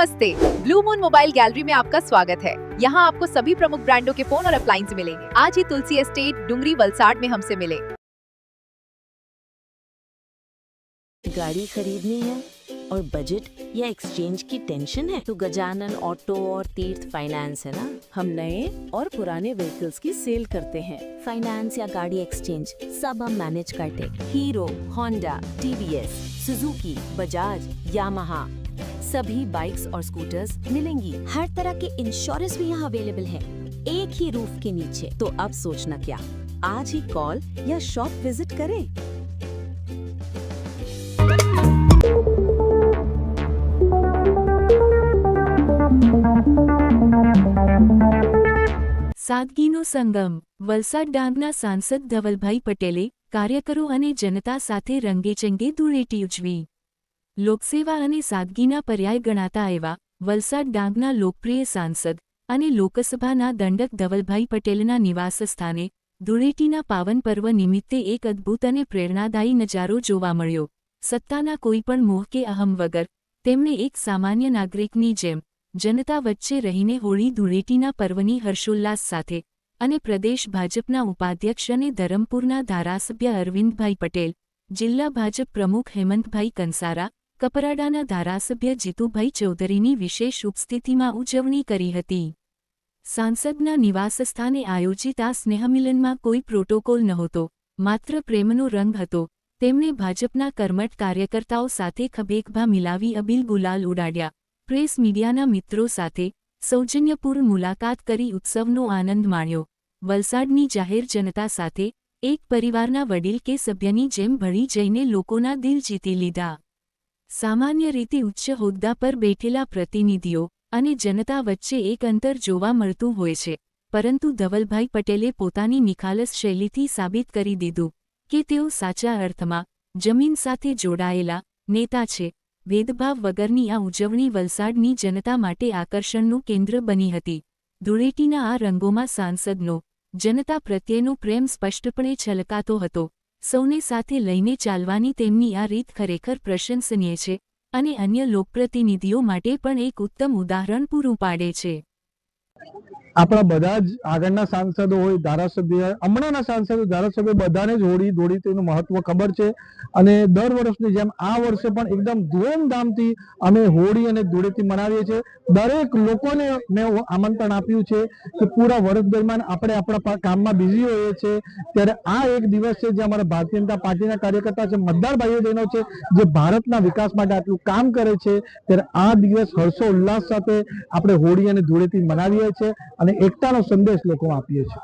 नमस्ते, blue moon mobile gallery में आपका स्वागत है। यहाँ आपको सभी प्रमुख ब्रांडों के फोन और अप्लायंस मिलेंगे। आज ही तुलसी एस्टेट डुंगरी वलसाड में हमसे मिले। गाड़ी खरीदनी है और बजट या एक्सचेंज की टेंशन है तो गजानन ऑटो और तीर्थ फाइनेंस है ना। हम नए और पुराने व्हीकल्स की सेल करते हैं। फाइनेंस या गाड़ी एक्सचेंज सब हम मैनेज करते। Hero, Honda, TVS, Suzuki, Bajaj, Yamaha सभी बाइक्स और स्कूटर्स मिलेंगी। हर तरह के इंश्योरेंस भी यहाँ अवेलेबल है, एक ही रूफ के नीचे। तो अब सोचना क्या, आज ही कॉल या शॉप विजिट करें। સાદગીનો સંગમ વલસાડ ડાંગના સાંસદ ધવલભાઈ પટેલે કાર્યકરો અને જનતા સાથે રંગેચંગે ધૂળેટી ઉજવી। લોકસેવા અને સાદગીના પર્યાય ગણાતા એવા વલસાડ ડાંગના લોકપ્રિય સાંસદ અને લોકસભાના દંડક ધવલભાઈ પટેલના નિવાસસ્થાને ધૂળેટીના પાવન પર્વ નિમિત્તે એક અદ્ભુત અને પ્રેરણાદાયી નજારો જોવા મળ્યો। સત્તાના કોઈપણ મોહ કે અહમ વગર તેમણે એક સામાન્ય નાગરિકની જેમ જનતા વચ્ચે રહીને હોળી ધૂળેટીના પર્વની હર્ષોલ્લાસ સાથે અને પ્રદેશ ભાજપના ઉપાધ્યક્ષ અને ધરમપુરના ધારાસભ્ય અરવિંદભાઈ પટેલ, જિલ્લા ભાજપ પ્રમુખ હેમંતભાઈ કંસારા, કપરાડાના ધારાસભ્ય જીતુભાઈ ચૌધરીની વિશેષ ઉપસ્થિતિમાં ઉજવણી કરી હતી। સાંસદના નિવાસસ્થાને આયોજિત આ સ્નેહમિલનમાં કોઈ પ્રોટોકોલ નહોતો, માત્ર પ્રેમનો રંગ હતો। તેમણે ભાજપના કર્મઠ કાર્યકર્તાઓ સાથે ખભેખભા મિલાવી અબીલ ગુલાલ ઉડાડ્યા। પ્રેસ મીડિયાના મિત્રો સાથે સૌજન્યપૂર્ણ મુલાકાત કરી ઉત્સવનો આનંદ માણ્યો। વલસાડની જાહેર જનતા સાથે એક પરિવારના વડીલ કે સભ્યની જેમ ભળી જઈને લોકોના દિલ જીતી લીધા। સામાન્ય રીતે ઉચ્ચ હોદ્દા પર બેઠેલા પ્રતિનિધિઓ અને જનતા વચ્ચે એક અંતર જોવા મળતું હોય છે, પરંતુ ધવલભાઈ પટેલે પોતાની નિખાલસ શૈલીથી સાબિત કરી દીધું કે તેઓ સાચા અર્થમાં જમીન સાથે જોડાયેલા નેતા છે। ભેદભાવ વગરની આ ઉજવણી વલસાડની જનતા માટે આકર્ષણનું કેન્દ્ર બની હતી। ધૂળેટીના આ રંગોમાં સાંસદનો જનતા પ્રત્યેનો પ્રેમ સ્પષ્ટપણે છલકાતો હતો। સૌને સાથે લઈને ચાલવાની તેમની આ રીત ખરેખર પ્રશંસનીય છે અને અન્ય લોકપ્રતિનિધિઓ માટે પણ એક ઉત્તમ ઉદાહરણ પૂરું પાડે છે। આપણા બધા જ આગળના સાંસદો હોય, ધારાસભ્ય, હમણાંના સાંસદો, ધારાસભ્ય બધાને જ હોળી ધૂળેટીનું મહત્વ ખબર છે અને દર વર્ષની જેમ આ વર્ષે પણ એકદમ ધૂમધામથી અમે હોળી અને ધૂળેટી મનાવીએ છીએ। દરેક લોકોને મેં આમંત્રણ આપ્યું છે કે પૂરા વર્ષ દરમિયાન આપણે આપણા કામમાં બિઝી હોઈએ છીએ, ત્યારે આ એક દિવસ છે જે અમારા ભારતીય જનતા પાર્ટીના કાર્યકર્તા છે, મતદાર ભાઈઓ બહેનો છે, જે ભારતના વિકાસ માટે આટલું કામ કરે છે, ત્યારે આ દિવસ હર્ષોલ્લાસ સાથે આપણે હોળી અને ધૂળેટી મનાવીએ છીએ અને એકતાનો સંદેશ લોકોમાં આપીએ છીએ।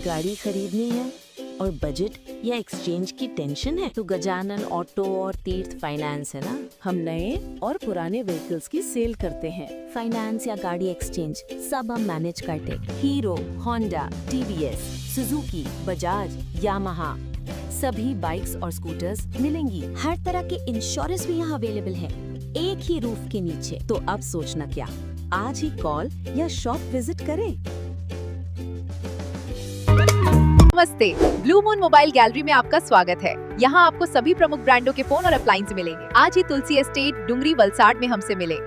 गाड़ी खरीदनी है और बजट या एक्सचेंज की टेंशन है तो गजानन ऑटो और तीर्थ फाइनेंस है ना। हम नए और पुराने व्हीकल्स की सेल करते हैं। फाइनेंस या गाड़ी एक्सचेंज सब हम मैनेज करते। Hero, Honda, TVS, Suzuki, Bajaj, Yamaha सभी बाइक्स और स्कूटर्स मिलेंगी। हर तरह के इंश्योरेंस भी यहाँ अवेलेबल है, एक ही रूफ के नीचे। तो अब सोचना क्या, आज ही कॉल या शॉप विजिट करें। नमस्ते, ब्लू मून मोबाइल गैलरी में आपका स्वागत है। यहाँ आपको सभी प्रमुख ब्रांडों के फोन और अप्लायंस मिलेंगे। आज ही तुलसी एस्टेट डुंगरी वलसाड में हमसे मिले।